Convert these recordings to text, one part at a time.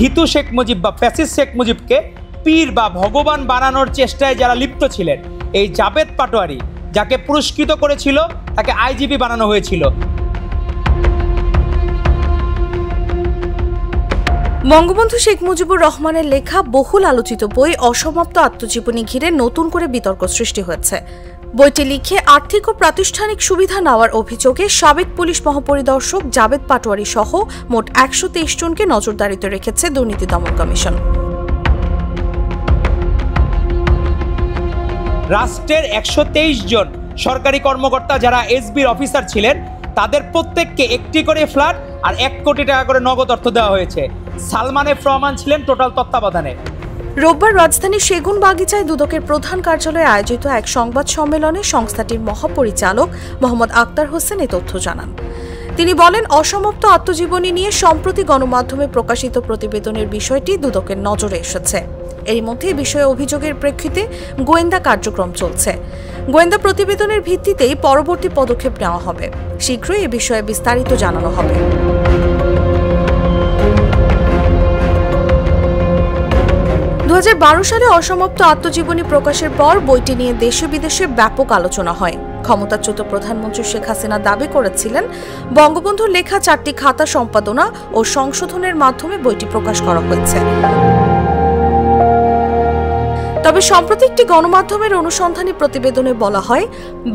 ভীতু শেখ মুজিব বা ফ্যাসিস্ট শেখ মুজিবকে পীর বা ভগবান বানানোর চেষ্টায় যারা লিপ্ত ছিলেন, এই জাবেদ পাটোয়ারি যাকে পুরস্কৃত করেছিল তাকে আইজিপি বানানো হয়েছিল। বঙ্গবন্ধু শেখ মুজিবুর রহমানের লেখা বহুল আলোচিত বই অসমাপ্ত আত্মজীবনী ঘিরে নতুন করে বিতর্ক সৃষ্টি হয়েছে। বইটি লিখে আর্থিক ও প্রাতিষ্ঠানিক সুবিধা নেওয়ার অভিযোগে সাবেক পুলিশ মহাপরিদর্শক জাবেদ পাটোয়ারি সহ মোট ১২৩ জনকে নজরদারিতে রেখেছে দুর্নীতি দমন কমিশন। রাষ্ট্রের ১২৩ জন সরকারি কর্মকর্তা যারা এসবির অফিসার ছিলেন, তাদের প্রত্যেককে একটি করে ফ্ল্যাট আর ১ কোটি টাকা করে নগদ অর্থ দেওয়া হয়েছে। সালমান এফ রহমান ছিলেন টোটাল তত্ত্বাবধানে। রোববার রাজধানীর সেগুন বাগিচায় দুদকের প্রধান কার্যালয়ে আয়োজিত এক সংবাদ সম্মেলনে সংস্থাটির মহাপরিচালক মোহাম্মদ আক্তার হোসেন এ তথ্য জানান। তিনি বলেন, অসমাপ্ত আত্মজীবনী নিয়ে সম্প্রতি গণমাধ্যমে প্রকাশিত প্রতিবেদনের বিষয়টি দুদকের নজরে এসেছে। এর মধ্যে বিষয়ে অভিযোগের প্রেক্ষিতে গোয়েন্দা কার্যক্রম চলছে। গোয়েন্দা প্রতিবেদনের ভিত্তিতেই পরবর্তী পদক্ষেপ নেওয়া হবে। শীঘ্রই এ বিষয়ে বিস্তারিত জানানো হবে। ২০১২ সালে অসমাপ্ত আত্মজীবনী প্রকাশের পর বইটি নিয়ে দেশে বিদেশে ব্যাপক আলোচনা হয়। ক্ষমতাচ্যুত প্রধানমন্ত্রী শেখ হাসিনা দাবি করেছিলেন, বঙ্গবন্ধুর লেখা ৪টি খাতা সম্পাদনা ও সংশোধনের মাধ্যমে বইটি প্রকাশ করা হয়েছে। তবে সম্প্রতি একটি গণমাধ্যমের অনুসন্ধানী প্রতিবেদনে বলা হয়,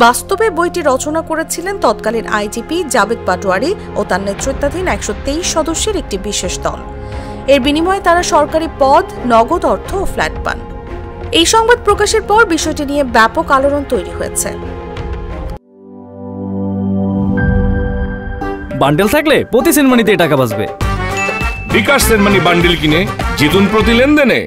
বাস্তবে বইটি রচনা করেছিলেন তৎকালীন আইজিপি জাবেদ পাটোয়ারি ও তার নেতৃত্বাধীন ১২৩ সদস্যের একটি বিশেষ দল। এর বিনিময়ে তারা সরকারি পদ, নগদ অর্থ ও ফ্ল্যাট পান। এই সংবাদ প্রকাশের পর বিষয়টি নিয়ে ব্যাপক আলোড়ন তৈরি হয়েছে। বান্ডেল থাকলে প্রতি সেনমানিতে টাকা বাঁচবে। বিকাশ সেনমানি বান্ডেল কিনে জিতুন প্রতি লেনদেনে।